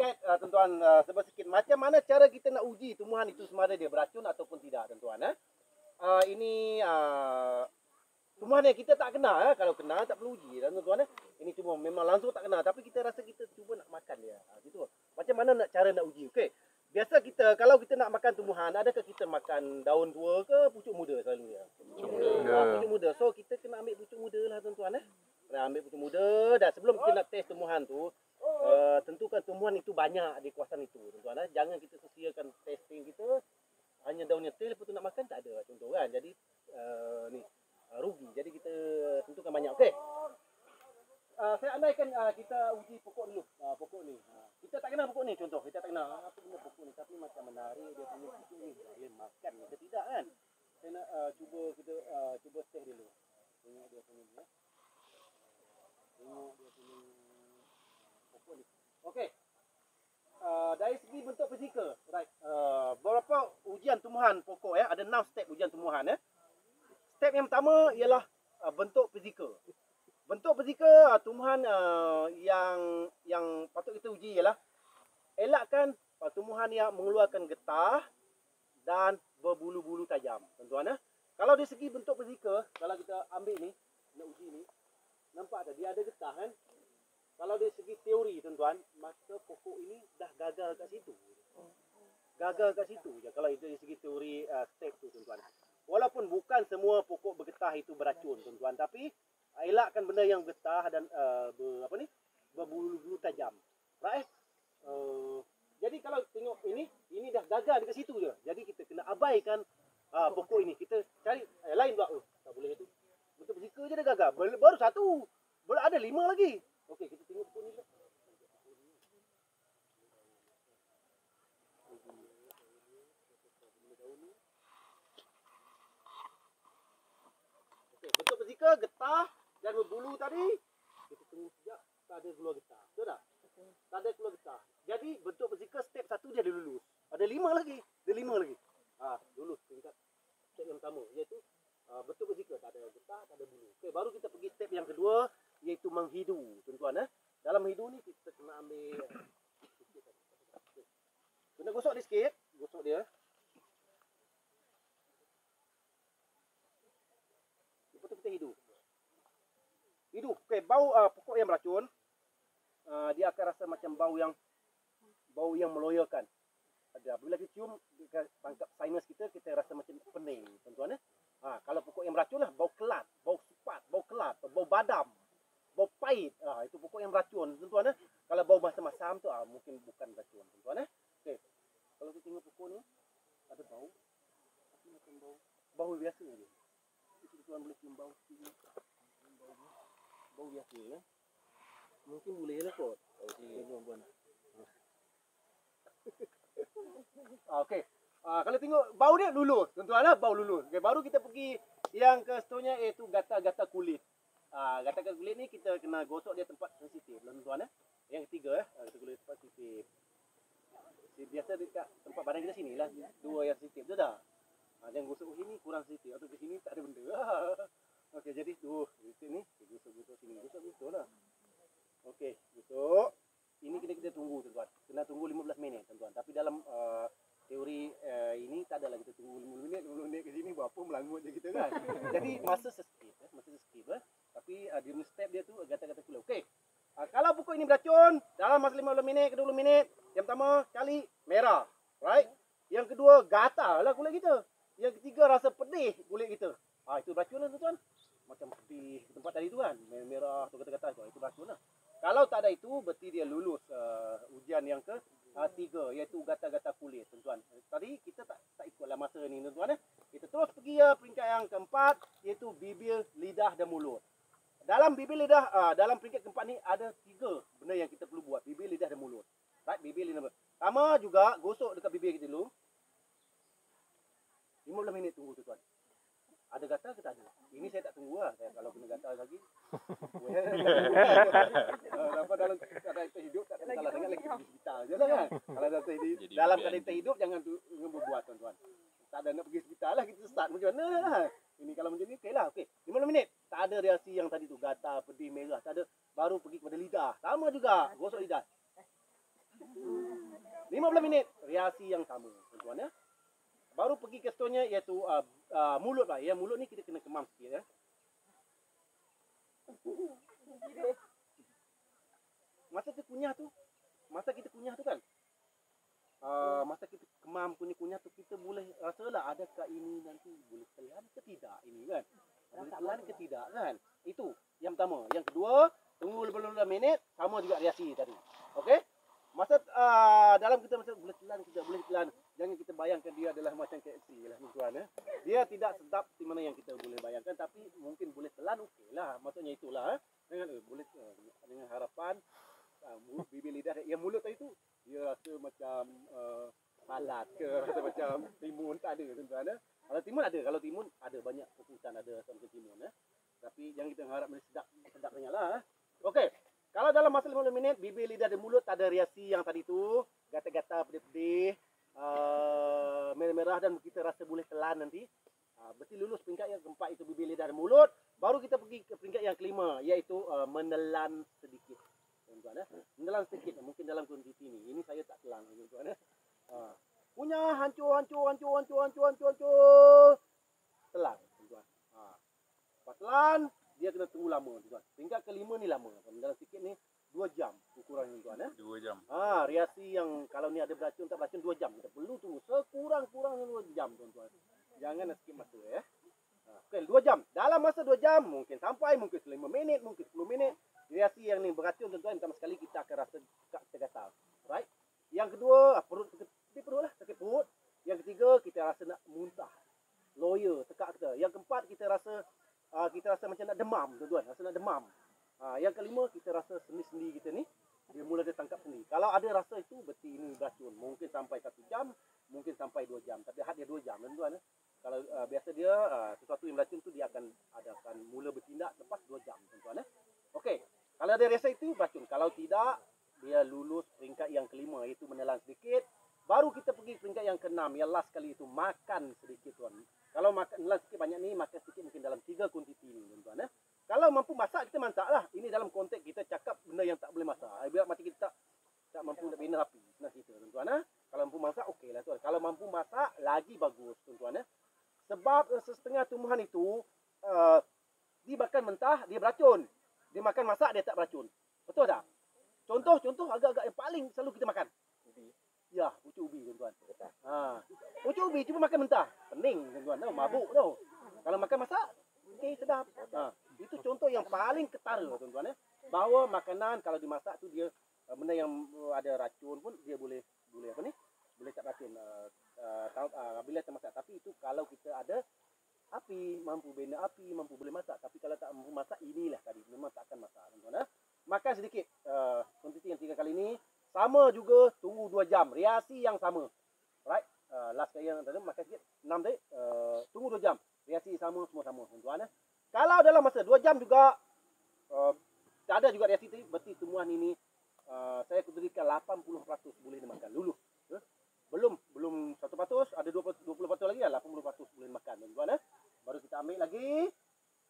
guide tuan-tuan sedikit macam mana cara kita nak uji tumbuhan itu semada dia beracun ataupun tidak tuan-tuan. Ini tumbuhan yang kita tak kenal. Kalau kenal tak perlu uji tuan-tuan. Ini cuma memang langsung tak kenal tapi kita rasa kita cuba nak makan dia. Gitu. Macam mana cara nak uji? Okey. Biasa kita kalau kita nak makan tumbuhan, adakah kita makan daun tua ke pucuk muda selalu ya? Pucuk muda. Pucuk muda. So kita kena ambil pucuk muda lah tuan-tuan. Ambil pucuk muda dan sebelum kita nak test tumbuhan tu, tentukan tumbuhan itu banyak di kawasan itu tuan-tuan. Jangan kita sesiakan testing kita hanya daunnya tail lepas tu nak makan tak ada contoh kan. Jadi rugi. Jadi kita tentukan banyak. Okey. Saya andaikan kita uji pokok dulu. Pokok ni. Kita tak kenal pokok ni contoh. Kita tak kenal apa benda pokok ni tapi macam menarik dia punya pokok ni. Dia makan ke tidak kan? Saya nak cuba test dulu. Tengok dia punya ni. Tengok dia punya pokok ni. Okey. Dari segi bentuk fizikal, right. Beberapa ujian tumbuhan pokok ada 6 step ujian tumbuhan Step yang pertama ialah bentuk fizikal. Bentuk fizikal tumbuhan yang patut kita uji ialah elakkan tumbuhan yang mengeluarkan getah dan berbulu-bulu tajam. Tuan-tuan kalau dari segi bentuk fizikal, kalau kita ambil ni, nak uji ni, nampak tak dia ada getah kan? Kalau dari segi teori tuan-tuan, maka pokok ini dah gagal kat situ. Gagal kat situ je kalau itu dari segi teori step tu tuan-tuan. Walaupun bukan semua pokok bergetah itu beracun tuan-tuan, tapi elakkan benda yang getah dan berbulu-bulu tajam. Right? Jadi kalau tengok ini dah gagal dekat situ je. Jadi kita kena abaikan pokok ini. Kita cari lain pula. Tak boleh itu. Betul fizikal je dah gagal. Baru satu. Boleh ada 5 lagi. Okey, kita tengok pokok ni. Okey, bentuk fizikal getah dan berbulu tadi. Kita tunggu sekejap, tak ada keluar getah. Betul tak? Tak ada keluar getah. Jadi bentuk fizikal step 1 dia ada lulus. Ada 5 lagi. Ada 5 lagi. Lulus tingkat step yang pertama iaitu bentuk fizikal, tak ada getah, tak ada bulu. Okey, baru kita pergi step yang kedua iaitu menghidu. Tuan-tuan dalam hidu ni kita kena ambil kena gosok dia sikit, gosok dia. Lepas tu kita hidu. Hidup. Okey, bau pokok yang beracun, dia akan rasa macam bau yang meloyakan. Bila kita cium dekat tangkap sinus kita rasa macam pening, tuan-tuan kalau pokok yang beracun lah, bau kelat, bau supat, bau kelat, bau badam, bau pahit. Itu pokok yang beracun, tuan-tuan Kalau bau masam-masam tu mungkin bukan beracun, tuan-tuan Okey. Kalau kita tengok pokok ni ada bau, tapi macam bau biasa je. Tuan-tuan boleh cium bau sini. Bau biasa mungkin boleh lah kot. Tuan-tuan. Okey. Kalau tengok bau dia lulus, tuan-tuan bau lulus. Okay, baru kita pergi yang ke seterusnya iaitu gata-gata kulit. Gata-gata kulit ni kita kena gosok dia tempat sensitif, tuan-tuan Yang ketiga gata kulit tempat sensitif. Biasa dekat tempat badan kita sini lah, dua yang sensitif, betul tak? Jangan gosok sini kurang sensitif, atau ke sini tak ada benda. Okey, jadi di sini gosok sini, gosok lah. Okey, gosok. Ini kita tunggu tuan-tuan. Kena tunggu 15 minit tuan-tuan. Tapi dalam teori ini tak adalah kita tunggu 50 minit ke sini buat apa melangut je kita kan. Jadi masa seskip Tapi di step dia tu gata-gata kulit. Okey. Kalau pokok ini beracun dalam masa 15 minit ke 20 minit, yang pertama kali merah, right? Yang kedua gatal lah kulit kita. Yang ketiga rasa pedih kulit kita. Itu beracun lah tuan-tuan. Macam pedih tempat tadi tu kan, merah tu kata-kata itu beracun lah. Kalau tak ada itu, berarti dia lulus ujian yang ke-3 iaitu gata-gata kulit, tuan-tuan. Tadi kita tak ikutlah masa ni, tuan-tuan Kita terus pergi peringkat yang keempat iaitu bibir, lidah dan mulut. Dalam bibir lidah, dalam peringkat keempat ni ada 3 benda yang kita perlu buat, bibir, lidah dan mulut. Right? Bibir, lidah dan mulut. Pertama juga gosok dekat bibir kita dulu. 15 minit tunggu tuan-tuan. Ada gatal ke tak ada? Ini saya tak tunggu lah. Kalau kena gatal lagi. Dalam keadaan terhidup tak ada salah sangat lagi pergi hospital je lah kan. Kalau dalam keadaan terhidup jangan berbuat tuan-tuan. Tak ada nak pergi hospital lah, kita start macam mana lah. Ini kalau macam ni okey lah. Okey, 15 minit. Tak ada reaksi yang tadi tu, gatal, pedih, merah. Tak ada. Baru pergi kepada lidah. Sama juga, gosok lidah. 15 minit reaksi yang sama, tuan-tuan ya. Baru pergi ke stone-nya iaitu mulut lah. Ya, mulut ni kita kena kemam sikit ya. Masa kita kunyah tu kan, masa kita kemam kunyah tu, kita boleh rasalah adakah ini nanti boleh telan ke tidak ini kan. Boleh telan ke tidak kan. Itu yang pertama. Yang kedua, tunggu 15 minit, sama juga reaksi tadi. Okey? Masa dalam kita masa boleh telan tidak boleh telan, jangan kita bayangkan dia adalah macam KFC lah tuan ya. Dia tidak sedap seperti mana yang kita boleh bayangkan, tapi mungkin boleh telan okeylah. Maksudnya itulah dengan boleh dengan harapan bibir lidah yang mulut tadi tu dia rasa macam salat ke, rasa macam timun, tak ada tuan-tuan ya. Kalau timun ada banyak keputusan ada macam timun ya. Tapi jangan kita harap sedap sangatlah. Okey. Kalau dalam masa 15 minit bibir lidah dan mulut tak ada reaksi yang tadi tu, gatal-gatal, pedih-pedih, merah-merah dan kita rasa boleh telan nanti, berarti lulus peringkat yang keempat itu bibir lidah dan mulut. Baru kita pergi ke peringkat yang kelima iaitu menelan sedikit. Tuan-tuan ya. Menelan sedikit mungkin dalam kondisi ini. Ini saya tak telan tuan-tuan ya. Punya hancur. Telan tuan-tuan. Pas telan dia kena tunggu lama tuan. Peringkat kelima ni lama. Dalam sikit ni 2 jam ukuran tuan ya. 2 jam. Reaksi yang kalau ni ada beracun tak beracun 2 jam. Kita perlu tunggu sekurang-kurangnya 2 jam tuan-tuan. Jangan nak skip masa ya. Okey, 2 jam. Dalam masa 2 jam mungkin sampai mungkin 5 minit, mungkin 10 minit. Reaksi yang ni beracun tuan-tuan, pertama sekali kita akan rasa gatal. Right? Yang kedua, perut sakit perut lah, sakit perut. Yang ketiga, kita rasa nak muntah. Loya, tekak kita. Yang keempat, kita rasa macam nak demam tuan-tuan, rasa nak demam. Yang kelima, kita rasa sendi-sendi kita ni dia mula dia tangkap sendi. Kalau ada rasa itu berarti ini beracun. Mungkin sampai 1 jam, mungkin sampai 2 jam. Tapi had dia 2 jam tuan-tuan. Kalau biasa dia sesuatu yang beracun tu dia akan mula bertindak lepas 2 jam tuan-tuan. Okey. Kalau ada rasa itu beracun. Kalau tidak, dia lulus peringkat yang kelima iaitu menelan sedikit. Baru kita pergi peringkat yang keenam, yang last kali itu makan sedikit tuan. Kalau menelan sedikit banyak ni, makan sedikit mungkin dalam 3 kuantiti ni tuan-tuan. Kalau mampu masak, kita masaklah. Ini dalam konteks kita cakap benda yang tak boleh masak. Biar macam kita tak mampu nak bina api. Nah kita tuan-tuan. Kalau mampu masak, okeylah tuan. Kalau mampu masak, lagi bagus tuan-tuan. Sebab setengah tumbuhan itu, dia makan mentah, dia beracun. Dia makan masak, dia tak beracun. Betul tak? Contoh agak-agak yang paling selalu kita makan. Ubi. Ya, pucuk ubi tuan-tuan. Pucuk ubi cuma makan mentah. Pening tuan-tuan. Mabuk tau. Kalau makan masak, okey sedap. Itu contoh yang paling ketara tuan-tuan. Bahawa makanan kalau dimasak tu dia benda yang ada racun pun dia boleh apa ni? Boleh tak racun. Bila kita masak. Tapi itu kalau kita ada api, mampu bina api, mampu boleh masak. Tapi kalau tak mampu masak, inilah tadi. Memang tak akan masak tuan-tuan. Makan sedikit. Kuantiti yang 3 kali ni. Sama juga tunggu 2 jam. Reaksi yang sama. Right? Last kali yang tadi makan sikit. 6 tadi. Tunggu 2 jam. Reaksi sama, semua sama tuan-tuan. Kalau dalam masa 2 jam juga tak ada juga reaksi tadi. Berarti tumbuhan ini saya berikan 80% boleh dimakan. Lulus. Belum 100%. Ada 20% lagi lah. 80% boleh makan tuan-tuan. Baru kita ambil lagi.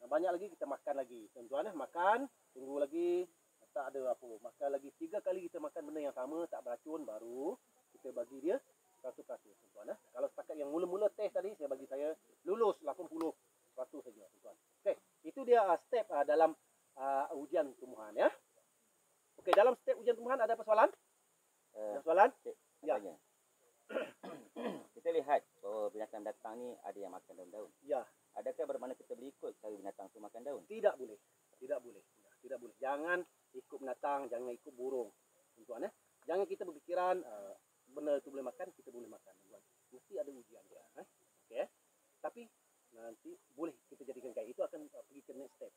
Banyak lagi kita makan lagi. Tuan-tuan makan. Tunggu lagi. Tak ada apa. Makan lagi 3 kali kita makan benda yang sama. Tak beracun. Baru kita bagi dia 100% tuan-tuan. Kalau setakat yang mula-mula test tadi. Saya lulus 80% saja tuan-tuan. Okey. Itu dia step dalam ujian tumbuhan ya. Okey. Dalam step ujian tumbuhan ada apa soalan? Ada soalan? Ya. Kita lihat bahawa binatang datang ni ada yang makan daun-daun. Ya. Adakah bermakna kita boleh ikut cara binatang tu makan daun? Tidak boleh. Tidak boleh. Tidak boleh. Jangan ikut binatang, jangan ikut burung. Tuan-tuan Jangan kita berfikiran benda itu boleh makan, kita boleh makan. Tuan. Mesti ada ujian dia. Okey. Tapi nanti boleh kita jadikan kayak itu akan pergi ke next step.